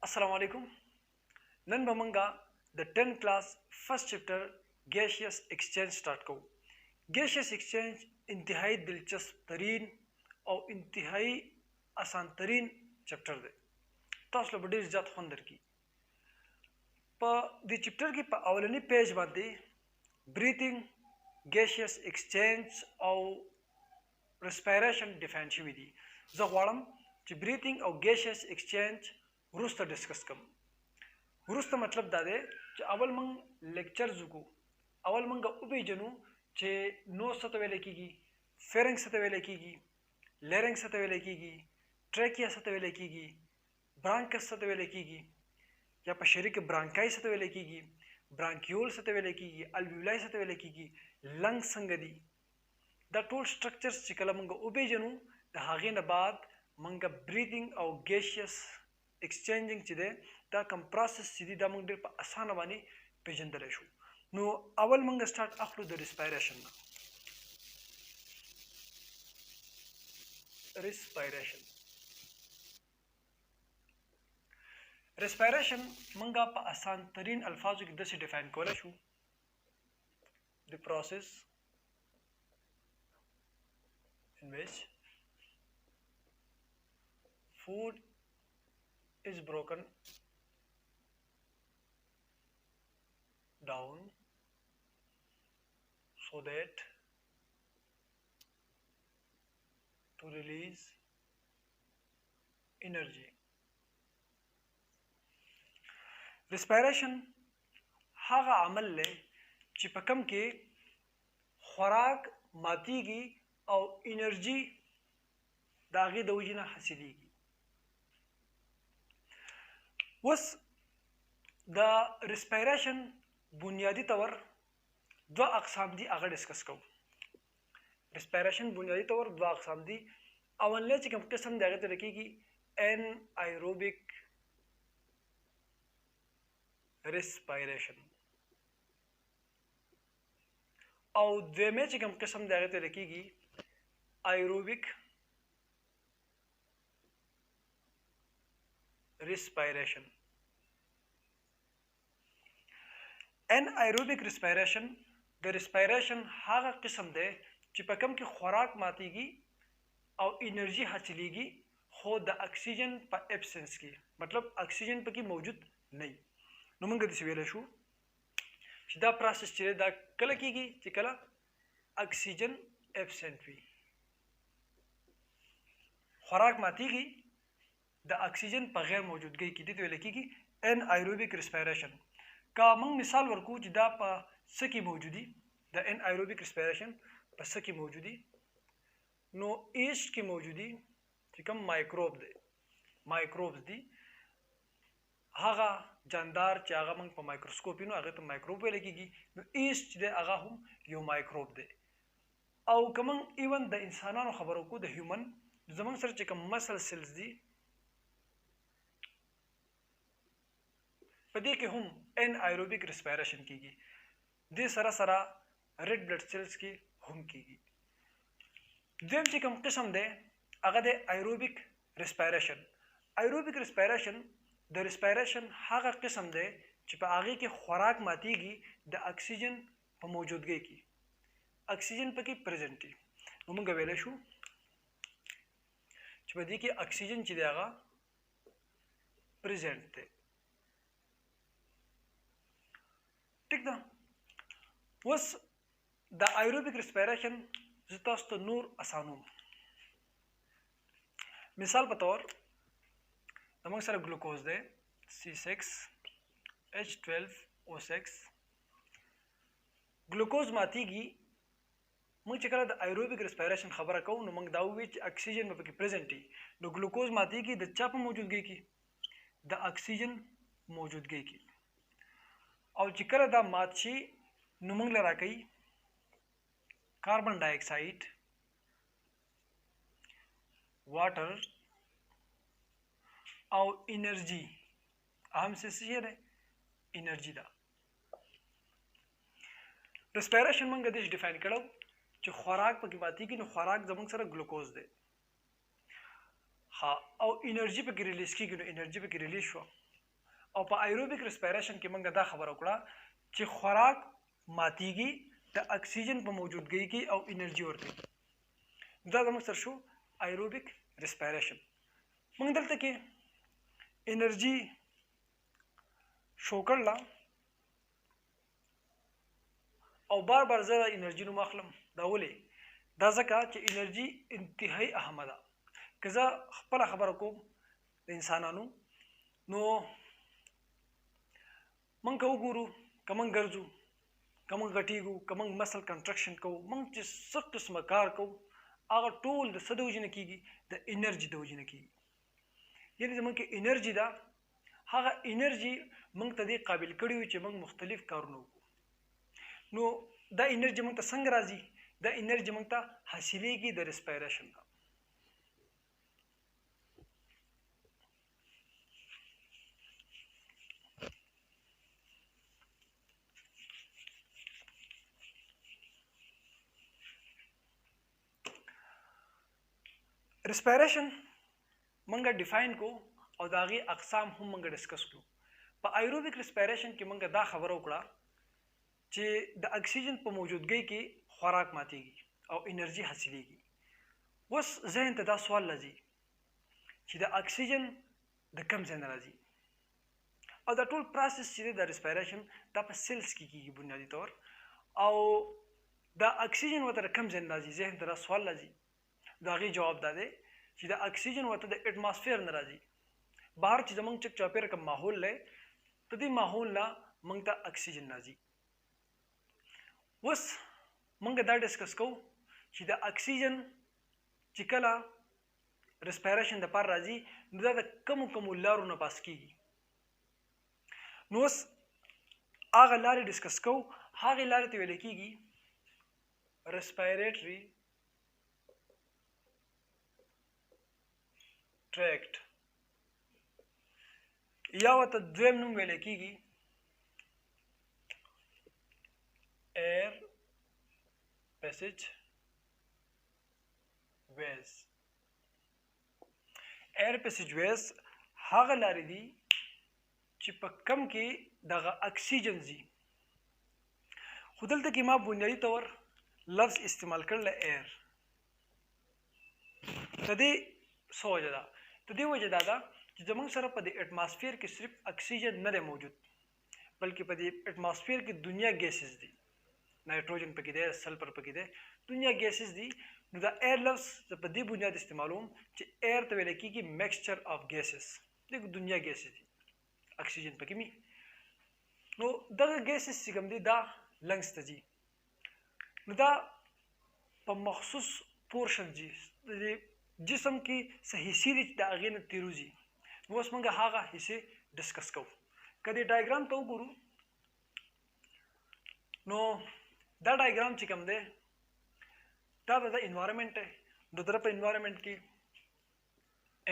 अस्सलाम वालेकुम। नन बमंगा द 10 class first chapter gaseous exchange start को। गैशियस एक्सचेंज इंतहाई दिलचस्प तरीन और इंतहाई आसान तरीन चैप्टर दे तासलो बड़ी ज़्यादा खुंदर की द चैप्टर की अवलनी पेज बांधी ब्रीथिंग गैशियस एक्सचेंज और रेस्पिरेशन डिफाइन शुवी दी जगवाड़म कि ब्रीथिंग और गैशियस एक्सचेंज वरुस्ता डिस्कस कम वरुस्ता मतलब दादे कि अवल मंग लेक्चर जुगु अवल मंग उबे जनु चे नो सतवेले कीगी फेरेंग सतवेले कीगी लेरेंग सतवेले कीगी ट्रेकिया सतवेले कीगी ब्रांकस सतवेले कीगी या पशरी के ब्रांकाई सतवेले कीगी ब्रांक्यूल सतवेले कीगी अल्व्यूलाई सतवेले कीगी लंग संगदी द टोल स्ट्रक्चर्स चिकला मंग उबे जनु द हागे न बाद मंग ब्रीथिंग और गैशियस एक्सचेंजिंग चिदे दा कम प्रोसेस चिदी दा मंग दिर आसान बानी पेजंदले शु नो अवल मंग स्टार्ट अखलू द रेस्पिरेशन रेस्पिरेशन मंगा पा आसान तरीन अल्फाजों की दस डिफाइन कोला शु the process in which food is broken down so that to release energy. Respiration हागा अमल ले चिपकम के खुराक मातीगी और एनर्जी दागी दौजिना हसीलीगी वस द रेस्पिरेशन बुनियादी तौर दो अक़साम दी आगे डिस्कस करूँ रेस्पिरेशन बुनियादी तौर दो अक़साम दी अवले चिकम किस्म दागे तो रखेगी एन आयरोबिक रेस्पिरेशन और द्वेमे चिकम किस्म दागे तो रखेगी aerobic respiration. Anaerobic respiration the respiration हागा किस्म दे चिपकम की खुराक मातीगी और एनर्जी हासिलेगी हो द ऑक्सीजन पर एब्सेंस की मतलब ऑक्सीजन पर की मौजूद नहीं नुमंग दिस वेले शु सीधा प्रोसेस चले दा कल कीगी चिकला ऑक्सीजन एब्सेंट भी खुराक मातीगी द ऑक्सीजन पर गैर मौजूदगी की दी तो लिखीगी एन आयरोबिक रेस्पिरेशन का मंग मिसाल वर्कू जिदा प सकी मौजूदी द एन आयरोबिक रेस्पिरेशन पर सकी मौजूदी नो ईस्ट की मौजूदी चिकम माइक्रोब्स दी हागा जानदार चागा मंग पर माइक्रोस्कोपी नो आगे तो माइक्रोब लिखीगी नो ईस्ट दे आगा हम यो माइक्रोब दे और कमंग इवन द इंसानों खबरों को द ह्यूमन जमन सर चिकम मसल सेल्स दी पदी के हम एन आयरोबिक रेस्पिरेशन कीगी दे सरा सरा रेड ब्लड सेल्स की हम कीगी देम चिकम किस्म दे अगर दे आयरोबिक रेस्पिरेशन द रेस्पिरेशन हागा किस्म दे चिपा आगे के खुराक मातीगी द ऑक्सीजन पर मौजूदगी की ऑक्सीजन पर की प्रेजेंटी हम गवेले शु चिपदी की ऑक्सीजन चिदेगा प्रेजेंट थे ठीक ना वस द आयरोबिक रेस्पिरेशन जितास्त नूर आसानू मिसाल बतौर नमक सर ग्लूकोज दे C6H12O6 ग्लूकोज मातीगी मंग चिकला द आयरोबिक रेस्पिरेशन खबर कहूँ नो मंग दाउविच ऑक्सीजन में की प्रेजेंटी नो ग्लूकोज मातीगी द चाप मौजूदगी की द ऑक्सीजन मौजूदगी की और चिकला द माछी नुमंग लड़ा कई कार्बन डाइऑक्साइड वाटर और एनर्जी अहम से है एनर्जी दा रेस्पिरेशन मंग दिस डिफाइन करो जो खुराक पर बात की खुराक जमंग सर ग्लूकोज दे हाँ और एनर्जी पे रिलीज की एनर्जी पे रिलीज हुआ او په ایروبیک ریسپیریشن کې موږ دا خبره وکړه چې خوراک ماتیږي د اکسیجن په موجودګۍ کې او انرژي ورکوي. دا زموږ سره شو ایروبیک ریسپیریشن. موږ دلته کې انرژي شو کړله او بار بار زه انرژي نوم اخلم. دا ولې؟ دا ځکه چې انرژي انتهایی اهمه ده. که زه خپله خبره کوم د انسانانو، نو موږ که وګورو، که موږ ګرځو، که موږ غټېږو، که موږ مسل کنسټرکشن کوو، موږ چې څه قسمه کار کوو هغه ټول د څه د وجې نه کېږي؟ د انرژي د وجې نه کېږي. یعنې زموږ کې انرژي ده، هغه انرژي موږ ته دې قابل کړي وي چې موږ مختلف کارونه وکړو. نو دا انرژي موږ ته څنګه راځي؟ دا انرژي موږ ته حاصلېږي د ریسپیریشن نه. ریسپیریشن موږ ډیفاین کو او د هغې اقسام هم موږ ډسکس کړو. په ایروبیک ریسپیریشن کې موږ دا خبره وکړه چې د اکسیجن په موجودګۍ کې خوراک ماتیږي او انرژي حاصلېږي. اوس ذهن ته دا سوال راځي چې د اکسیجن د کوم ځای نه راځي؟ او دا ټول پروسس چې دی د ریسپیریشن دا په سیلز کې کېږي بنیادي طور. او دا اکسیجن ورته د کوم ځای نه راځي؟ ذهن ته دا سوال راځي. د هغې جواب دا دی چې د اکسیجن ورته د اټماسفیر نه راځي. بهر چې زموږ چک چاپېره کوم ماحول دی، د دې ماحول نه موږ ته اکسیجن راځي. اوس موږ دا ډسکس کوو چې د اکسیجن چې کله ریسپیریشن دپاره راځي نو دا د کومو کومو لارو نه پاس کېږي. نو اوس هغه لارې ډسکس کوو. هغې لارې ته ویلی کېږي ریسپیریټري ټریکټ، یا ورته دویم نوم ویلی کېږي ایر پیسیج ویز. ایر پیسیج ویز هغه لارې دي چې په کم کې دغه اکسیجن ځي. خو دلته کې ما بنیادي طور لفظ استعمال کړله ایر. د دې څه وجه ده؟ د دې وجه دا ده چې زموږ سره په دې اټماسفیر کې صرف اکسیجن نه دی موجود، بلکې په دې اټماسفیر کې دنیا ګیسز دي. نایټروجن پکې دی، سلفر پکې دی، دنیا ګیسز دي. نو دا ایر لفظ زه په دې بنیاد استعمالوم چې ایر ته ویلی کېږي میکسچر آف ګیسز. دغه دنیا ګیسز دي، اکسیجن پکې وي. نو دغه ګیسز چې کوم دي دا لنګس ته ځي. نو دا په مخصوص پورشن ځي د جسم کې څه حصې دي چې د هغې نه تېروځي. نو اوس موږ هغه حصې ډسکس کوو. که دې ډایګرام ته وګورو نو دا ډایګرام چې کوم دی دا د انوایرمنټ دی. نو د په انوایرمنټ کې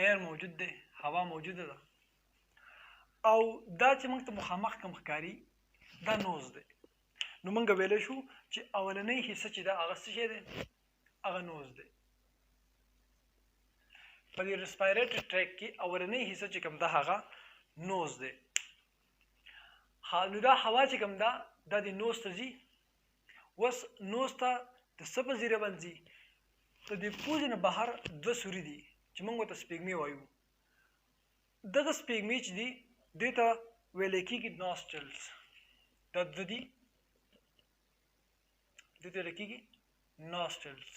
ایر موجود دی، هوا موجوده ده، او دا چې موږ ته مخامخ کوم ښکاري دا نوز دی. نو موږ ویلی شو چې اولنۍ حصه چې ده هغه څه شی دی؟ هغه نوز دی. په دې ریسپیریټري ټریک کې اولنۍ حصه چې کوم ده هغه نوز دی. نو دا هوا چې کوم ده دا د نوز ته ځي. اوس نوز ته د څه په ذریعه باندې ځي؟ د دې پوزې نه بهر دوه سوري دي چې موږ ورته سپېږمۍ وایو. دغه سپېږمۍ چې دي دې ته ویلی کېږي ناسټرلز. دا دوه دي، دې ته ویلی کېږي ناسټرلز.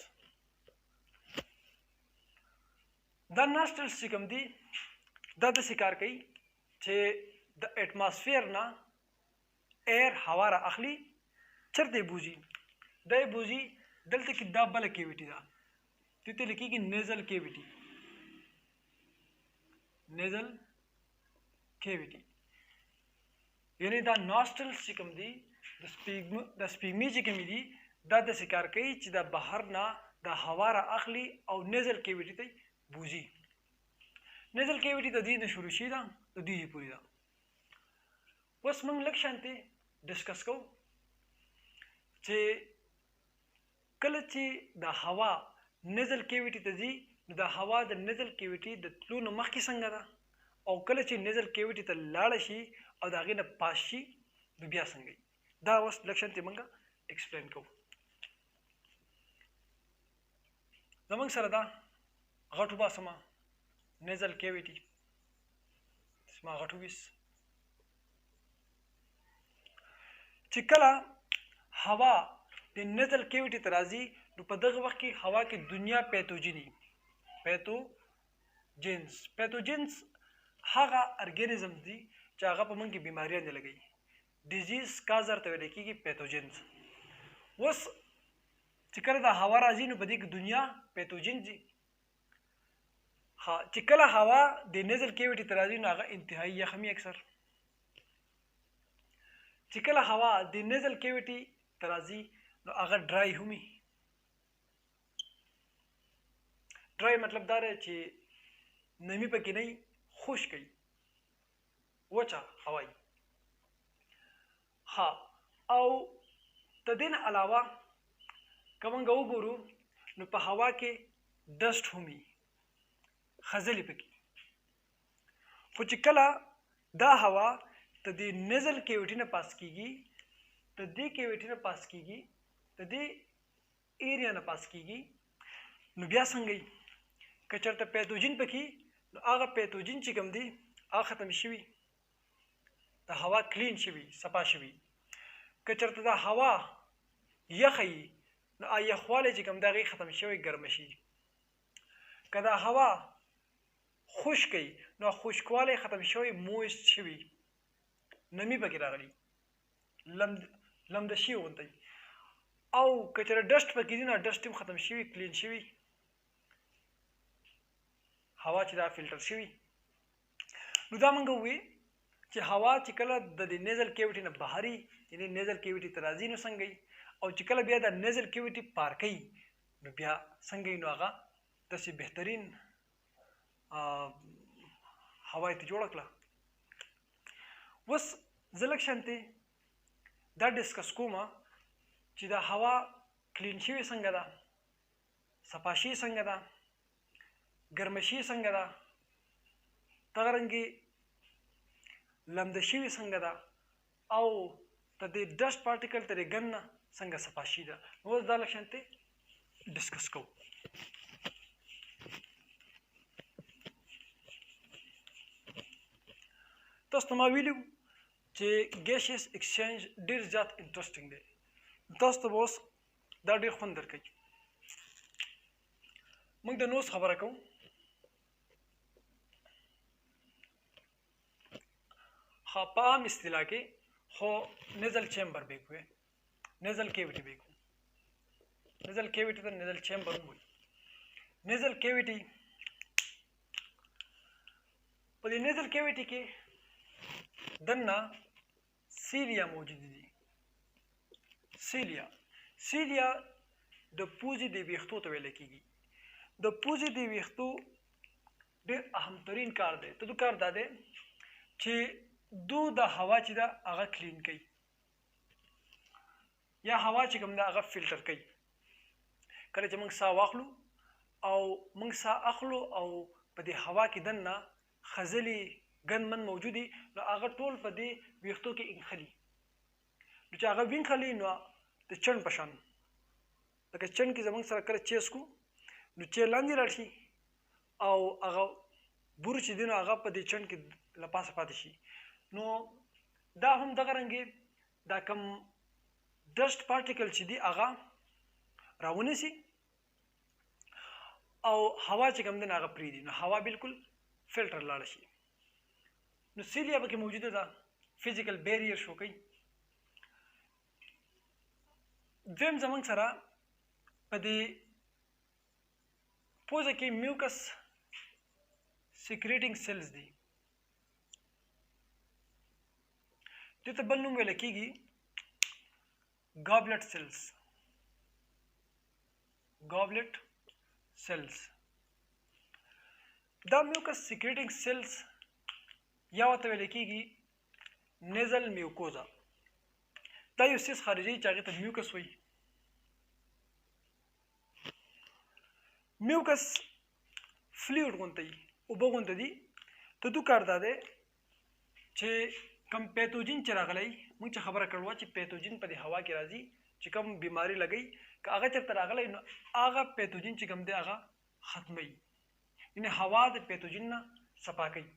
دا ناسټرلز چې کوم دي دا داسې کار کوي چې د اټماسفیر نه ایر هوا را اخلي، چېرته یې بوځي؟ دا یې بوځي دلته کې دا بله کیویټي ده، دې ته لیکېږي نیزل کیویټي. نیزل کیویټي یعنې دا ناسټرلز چې کوم دي د سپېږمۍ چې کومې دي دا داسې کار کوي چې د بهر نه د هوا را اخلي او نیزل کیویټي ته بوځي. نیزل کیویټي د دې نه شروع شي ده، د دې پورې ده. اوس موږ لږ شانتې ډسکس کوو چې کله چې د هوا نیزل کیویټي ته ځي نو د هوا د نیزل کیویټي د تلو نه مخکې څنګه ده او کله چې نیزل کیویټي ته لاړ شي او د هغې نه پاس شي نو بیا څنګه دا اوس لکشن ته موږ ایکسپلین کوو. زموږ سره دا غټو باسمه نیزل کیویټي ما غټو بیس چې کله هوا د نیزل کیویټي ته راځي نو په دغه وخت کې هوا کې دنیا پیتوجنس هغه ارګانیزم دي چې هغه په موږ کې بیماریان لګوي. ډیزیز کازر ته ویل کېږي پیتوجنس. اوس چې کله دا هوا راځي نو په دې کې دنیا پیتوجن دي. چې کله هوا د نیزل کیویټي ته راځي نو هغه انتهایی یخمي اکثر. چې کله هوا د نیزل کیویټي ته راځي نو هغه ډرای همي. ډرای مطلب دا دی چې نمی پکې نه خشک وي، وچه هوا وي. او د دې نه علاوه که موږ وګورو نو په هوا کې ډسټ هم وي، خځلې پکې. خو چې کله دا هوا د دې نیزل کیویټي نه پاس کېږي، د دې کیویټي نه پاس کېږي، د دې ایریا نه پاس کېږي نو بیا څنګه وي؟ که چېرته پیتوجن پکې نو هغه پیتوجن چې کوم دی هغه ختم شوي، د هوا کلین شوي، صفا شوي. که چېرته دا هوا یخه وي نو یخوالی چې کوم دی هغې ختم شوی، ګرمه شي. که دا هوا خشک وي نو خشکوالی ختم شوی، مویست شوي، نمی پکې راغلي، لمده شوي غوندې. او که چېرته ډسټ پکې دي نو ډسټ هم ختم شوي، کلین شوي، هوا چې دا فلټر شوي. نو دا موږ ووایو چې هوا چې کله د نیزل کیویټي نه بهري یعنې نیزل کیویټي ته راځي نو څنګه وي، او چې کله بیا د نیزل کیویټي پار کوي نو بیا څنګه وي، نو هغه داسې بهترین هوا یې ته جوړه کړه. اوس زه لږ شانتې دا ډسکس کومه چې دا هوا کلین شوې څنګه ده، صفا شوې څنګه ده، ګرمه شوې څنګه ده، دغه رنګې لمده شوې څنګه ده، او د دې ډسټ پارټیکل ترې ګن نه څنګه صفا شوې ده. نو اوس دا لږ شانتې ډسکس کوو. تاسو ته ما ویلي چې ګیشیس ایکسچینج ډېر زیات انټرسټینګ دی. تاسو ته به اوس دا ډېر خوند درکوي. موږ د نوز خبره کوو. په عام اصطلاح کې خو نیزل چیمبر به کوي، نیزل کیویټي به کوي. نیزل کیویټي ته نیزل چیمبر هم وایي. نیزل کیویټي، په دې نیزل کیویټي کې دننه سیلیا موجود دي. سیلیا د پوزې د ویښتو ته ویل کېږي. د پوزې د ویښتو ډېر اهمترین کار دی. د کار دا دی چې دو د هوا چې ده هغه کلین کوي، یا هوا چې کوم ده هغه فلټر کوي. کله چې موږ ساه واخلو او موږ ساه اخلو او په دې هوا کې دننه خځلې ګن من موجودي نو هغه ټول په دې ویښتو کې انخلي. نو چې هغه وینخلي نو د چڼ په شان، لکه چڼ کې زموږ سره کله چیس کو نو چې لاندې لاړ شي او هغه بور چې دی نو هغه په دې چڼ کې له پاسه پاتې شي. نو دا هم دغه رنګې دا کم ډسټ پارټیکل چې دی هغه راونیسي او هوا چې کوم دی هغه پرېږدي، نو هوا بالکل فلټر لاړه شي. نو سیلیا پکې موجوده ده، فزیکل بیریر شو کوي. دویم زموږ سره په دې پوزه کې میوکس سیکریټینګ سیلز دي. دې ته بل نوم ویل کېږي ګابلټ سیلز. دا میوکس سیکریټینګ سیلز یا ورته ویل کېږي نیزل میوکوزا. دا یو څیز خارجي چې هغې ته میوکس وایي. میوکس فلویډ غوندې وي، اوبه غوندې دي. ته دو کار دا دی چې کم پیتوجین چې راغلی موږ چې خبره کړو چې پیتوجین په دې هوا کې راځي چې کوم بیماری لګي که هغه چېرته راغلی نو هغه پیتوجین چې کوم دی هغه ختموي، یعنې هوا د پیتوجین نه صفا کوي،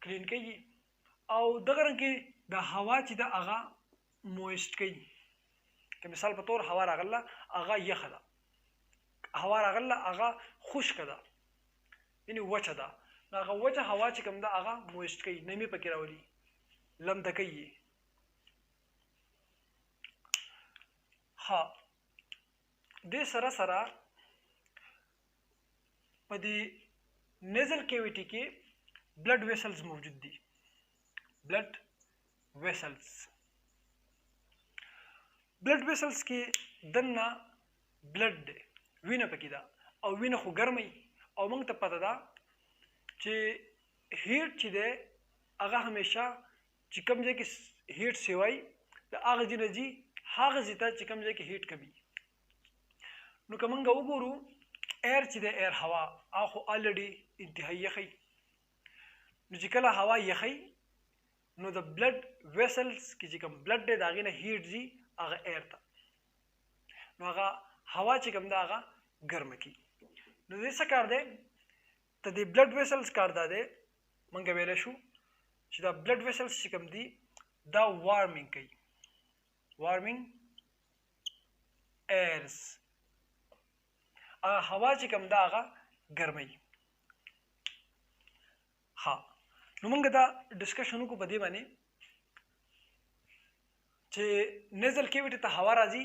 کلین کوي. او دغه رنګې د هوا چې ده هغه مویسټ کوي. که مثال په طور هوا راغله هغه یخه ده، هوا راغله هغه خشکه ده، یعنې وچه ده. نو هغه وچه هوا چې کوم ده هغه مویسټ کوي، نمی پکې راولي، لمده کوي. ها دې سره سره په دې نیزل کیویټي کې بلډ ویسلز موجود دي. بلډ ویسلز کې دننه بلډ دی، وینه پکې ده، او وینه خو ګرمه او موږ ته پته ده چې هیټ چې دی هغه همیشه چې کوم ځای کې هیټ سیوای د هغه ځای نه ځي هغه ځای ته چې کوم ځای کې هیټ کمي. نو که موږ وګورو ایر چې دی ایر هوا هغه خو الریډي انتهایی یخی. نو چې کله هوا یخی نو د بلډ ویسلز کې چې کوم بلډ دی د هغې نه هیټ ځي هغه ایر ته، نو هغه هوا چې کوم ده هغه ګرمه کی. نو دې څه کار دی ته د بلډ ویسلز کار دا دی موږ ویلی شو چې دا بلډ ویسلز چې کوم دي دا وارمنګ کوي، وارمنګ ایرز، هغه هوا چې کوم ده هغه ګرموي. ها نو موږ دا ډسکشن وکړو په دې باندې چې نیزل کیویټي ته هوا راځي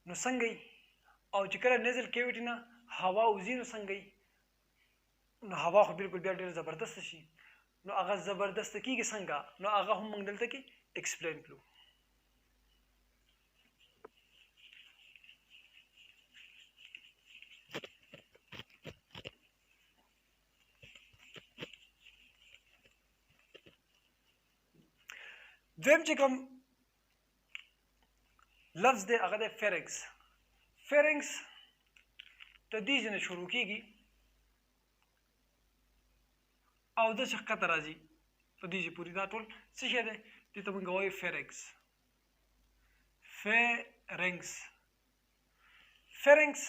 نو څنګه وي، او چې کله نیزل کیویټي نه هوا وځي نو څنګه وي. نو هوا خو بالکل بیا ډېر زبردسته شي، نو هغه زبردسته کېږي څنګه، نو هغه هم موږ دلته کې ایکسپلین کړو. دویم چې کوم لفظ دی هغه دی فیرنګس. فیرنګس د دې ځای نه شروع کېږي او داسې ښکته راځي په دې ځای پورې. دا ټول څه شی دی؟ دې ته موږ وایو فیرنګس. فیرنګس فیرنګس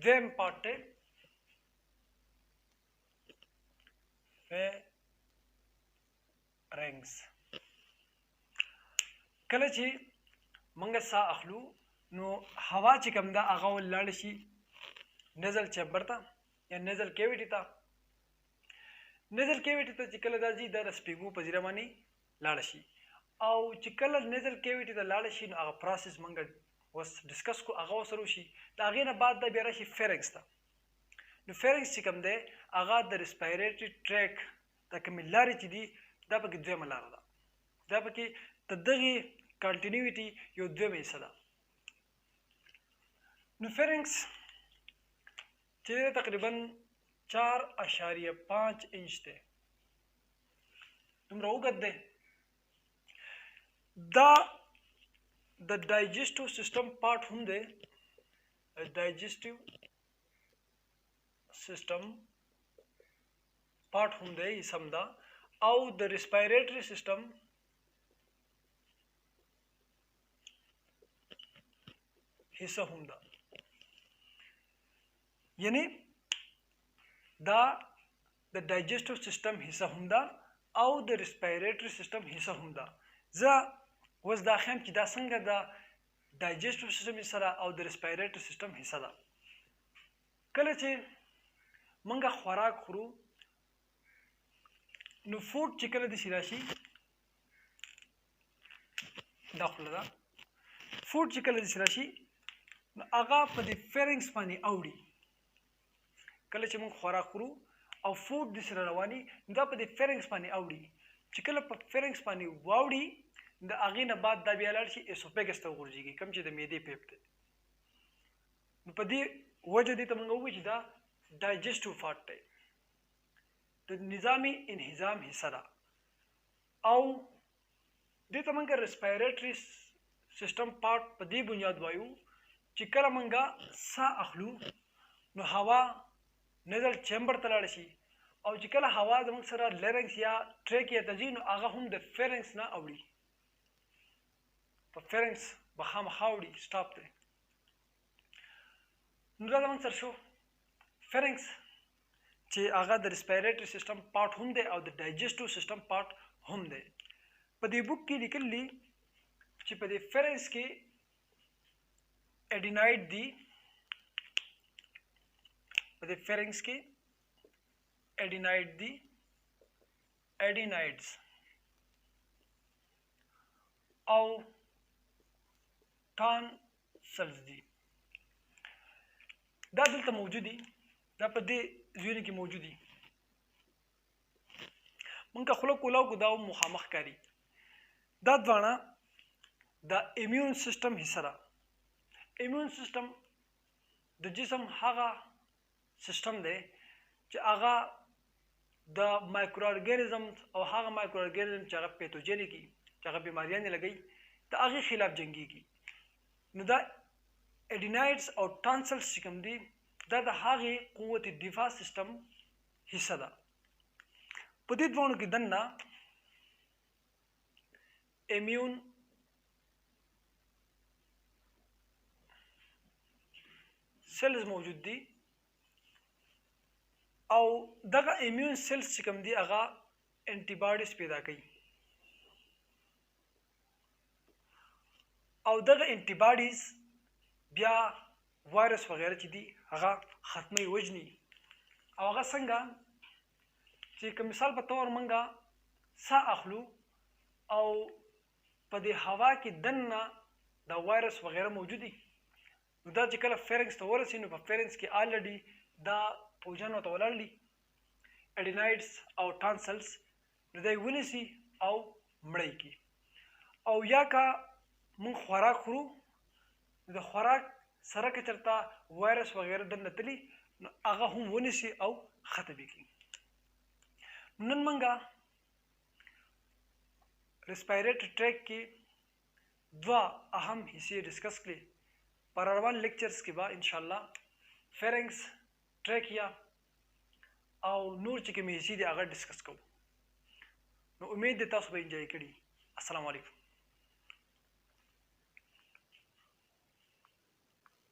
دویم پارټ دی فیرنګس. کله چې موږ ساه اخلو نو هوا چې کوم ده هغه ولاړ شي نیزل چیمبر ته یا نیزل کیویټي ته. نیزل کیویټي ته چې کله دا ځي دا د سپیږو په ذریعه باندې لاړ شي، او چې کله نیزل کیویټي ته لاړ شي نو هغه پروسس موږ اوس ډسکس کړو، هغه ورسره وشي. د هغې نه بعد دا بیا راشي فیرنګس ته. نو فیرنګس چې کوم دی هغه د ریسپایریټري ټریک دا کومې لارې چې دي دا پکې دویمه لاره ده، دا پکې د دغې کنټینیوټي یو دویمه حصه ده. نو فیرنګس چې تقریبا 4.5 انچ دی، دومره اوږد دی. دا د ډایجسټیو سیستم پارټ هم دی، ډایجسټیو سیستم پارټ هم دی، سم ده، او د ریسپایریټري سیستم حصہ هم ده. یعنی دا د ډایجسټیو سیستم حصہ هم ده او د ریسپایریټري سیستم حصہ هم ده. زه اوس دا خیم چې دا څنګه د ډایجسټیو سیستم حصہ ده او د ریسپایریټري سیستم حصہ ده. کله چې موږ خوراک خورو نو فوډ چې کله داسې راشي دا خوله ده، فوډ چې کله داسې راشي نو هغه په دې فیرنګس باندې اوړي. کله چې موږ خوراک خورو او فوډ داسې را رواني دا په دې فیرنګس باندې اوړي. چې کله په فیرنګس باندې واوړي د هغې نه بعد دا بیا لاړ شي اسوفیګس ته وغورځېږي، کوم چې د معدې پیپ دی. نو په دې وجه دې ته موږ ووایو چې دا ډایجسټیو پارټ دی، د نظامي انهضام حصه ده. او دې ته موږ ریسپایریټري سیستم پارټ په دې بنیاد وایو چې کله موږ ساه اخلو نو هوا نیزل چیمبر ته لاړ شي او چې کله هوا زموږ سره لرنګس یا ټریکیا ته ځي نو هغه هم د فیرنګس نه اوړي په فیرنګس به خامخا اوړي سټاپ دی نو دا زموږ سره شو فیرنګس چې هغه د ریسپیریټري سیستم پارټ هم دی او د ډایجسټیو سیستم پارټ هم دی په دې بوک کې لیکلي چې په دې فیرنګس کې اډینایډ دی په دې فیرنګس کې اډینایډ دی اډینایډز او ټانسلز دي دا دلته موجود دي دا په دې ځایونو کې موجود دي مونږ که خوله کولاو کو دا مخامخ کاري دا دواړه د ایمیون سیستم حصہ ده ایمیون سیستم د جسم هغه سیستم دی چې هغه د مایکرو ارګانیزم او هغه مایکرو ارګانیزم چې هغه پیتوجنیک دي چې هغه بیماریانې لګوي د هغې خلاف جنګیږي نو دا اډینایډز او ټانسلز چې کوم دي دا د هغې قوت دفاع سیستم حصہ ده په دې دواړو کې دننه ایمیون سیلز موجود دي او دغه ایمیون سیلز چې کوم دي هغه انټي باډیز پیدا کوي او دغه انټي باډیز بیا وایرس وغیره چې دي هغه ختمي وجني او هغه څنګه چې که مثال په تور منګه ساه اخلو او په دې هوا کې دننه دا وایرس وغیره موجود دي نو دا چې کله فیرنګس ته ورسي نو په فیرنګس کې آلریډي دا پوجن ورته ولاړ دي اډینایډز او ټانسلز نو دی ونیسي او مړی کی او یا که مونږ خوراک خورو د خوراک سره که چېرته وایرس وغیره دننه تلي نو هغه هم ونیسي او ختم یې کړي نن مونږه ریسپیریټري ټریک کې دوه اهم حصې ډسکس کړي پر روان لیکچرز کې به انشاءالله فیرنګس ټریکیا او نور چې کومې حصې دي هغه ډسکس کوو نو امید دی تاسو به انجوای کړي السلام علیکم